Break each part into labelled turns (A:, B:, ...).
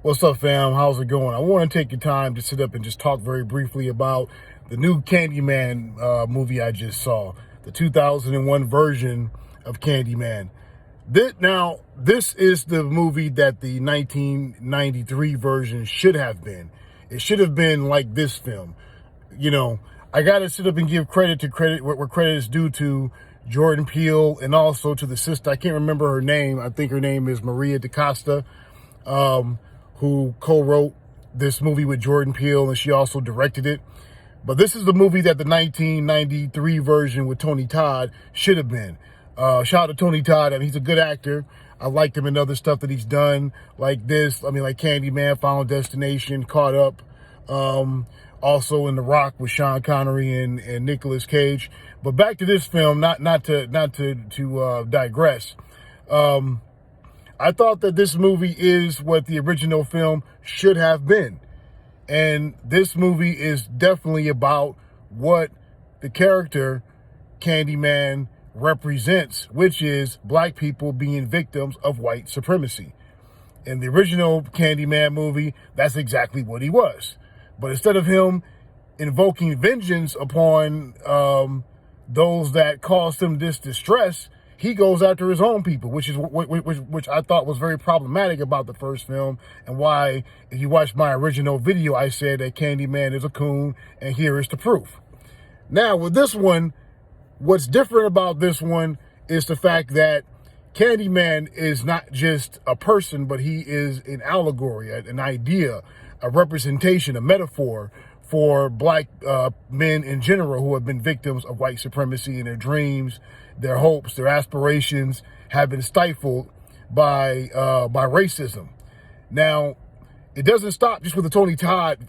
A: What's up, fam? How's it going? I want to take your time to sit up and just talk very briefly about the new Candyman movie I just saw, the 2001 version of Candyman. This is the movie that the 1993 version should have been. It should have been like this film. You know, I got to sit up and give credit where credit is due to Jordan Peele and also to the sister. I can't remember her name. I think her name is Maria DaCosta. Who co-wrote this movie with Jordan Peele, and she also directed it. But this is the movie that the 1993 version with Tony Todd should have been. Shout out to Tony Todd. I mean, he's a good actor. I liked him in other stuff that he's done, like this. I mean, like Candyman, Final Destination, Caught Up. Also in The Rock with Sean Connery and Nicolas Cage. But back to this film, not to digress. I thought that this movie is what the original film should have been. And this movie is definitely about what the character Candyman represents, which is black people being victims of white supremacy. In the original Candyman movie, that's exactly what he was. But instead of him invoking vengeance upon those that caused him this distress, he goes after his own people, which I thought was very problematic about the first film, and why, if you watch my original video, I said that Candyman is a coon, and here is the proof. Now, with this one, what's different about this one is the fact that Candyman is not just a person, but he is an allegory, an idea, a representation, a metaphor for black men in general who have been victims of white supremacy, in their dreams, their hopes, their aspirations have been stifled by racism. Now, it doesn't stop just with the Tony Todd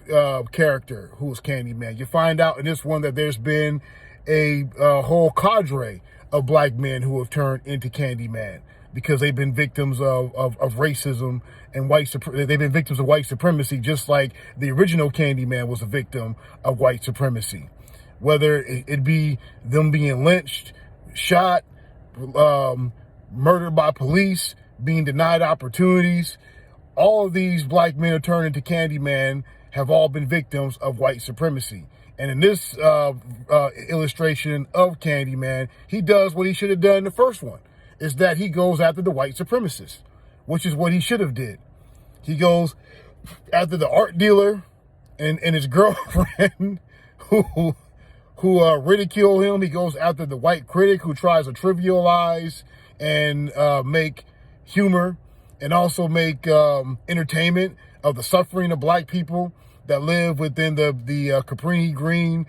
A: character who is Candyman. You find out in this one that there's been a whole cadre of black men who have turned into Candyman because they've been victims of racism and they've been victims of white supremacy, just like the original Candyman was a victim of white supremacy. Whether it be them being lynched, shot, murdered by police, being denied opportunities, all of these black men who turn into Candyman have all been victims of white supremacy. And in this illustration of Candyman, he does what he should have done in the first one, is that he goes after the white supremacists, which is what he should have did. He goes after the art dealer and his girlfriend who ridicule him. He goes after the white critic who tries to trivialize and make humor and also make entertainment of the suffering of black people that live within the Caprini Green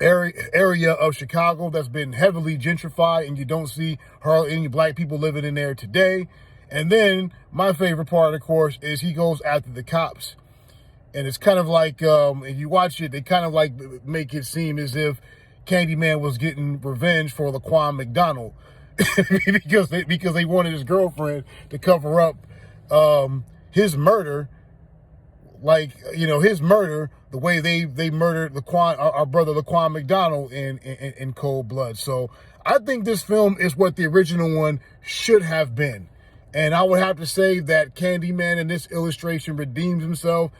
A: area of Chicago that's been heavily gentrified, and you don't see hardly any black people living in there today. And then my favorite part, of course, is he goes after the cops. And it's kind of like, if you watch it, they kind of like make it seem as if Candyman was getting revenge for Laquan McDonald because they wanted his girlfriend to cover up his murder, like, you know, his murder, the way they murdered our brother Laquan McDonald in cold blood. So I think this film is what the original one should have been. And I would have to say that Candyman in this illustration redeems himself.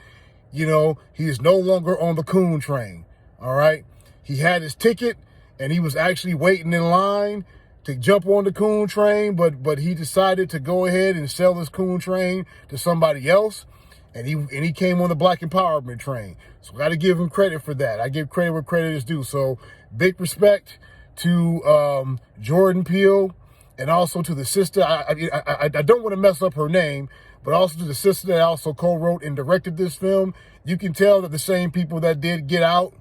A: You know, he is no longer on the Coon train, all right? He had his ticket, and he was actually waiting in line to jump on the Coon train, but he decided to go ahead and sell his Coon train to somebody else, and he came on the Black Empowerment train. So I got to give him credit for that. I give credit where credit is due. So big respect to Jordan Peele, and also to the sister. I don't want to mess up her name, but also to the sister that also co-wrote and directed this film. You can tell that the same people that did Get Out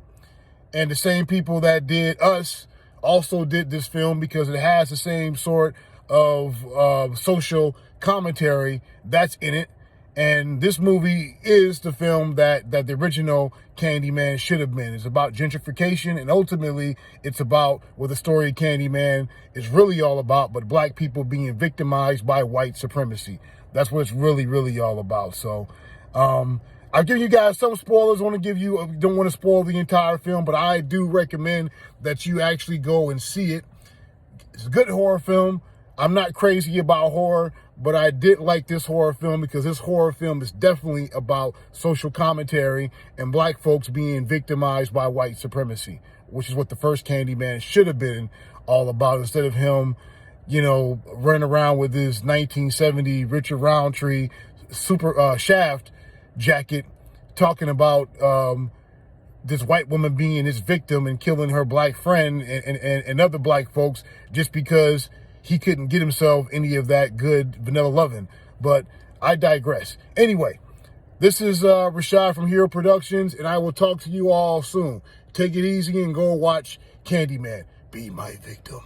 A: and the same people that did Us also did this film, because it has the same sort of social commentary that's in it. And this movie is the film that the original Candyman should have been. It's about gentrification, and ultimately it's about what the story of Candyman is really all about, but black people being victimized by white supremacy. That's what it's really, really all about. So I've given you guys some spoilers. Don't want to spoil the entire film, but I do recommend that you actually go and see it. It's a good horror film. I'm not crazy about horror, but I did like this horror film because this horror film is definitely about social commentary and black folks being victimized by white supremacy, which is what the first Candyman should have been all about, instead of him, you know, running around with his 1970 Richard Roundtree super Shaft jacket talking about this white woman being his victim and killing her black friend and other black folks just because he couldn't get himself any of that good vanilla loving. But I digress. Anyway, this is Rashad from Hero Productions, and I will talk to you all soon. Take it easy and go watch Candyman. Be my victim.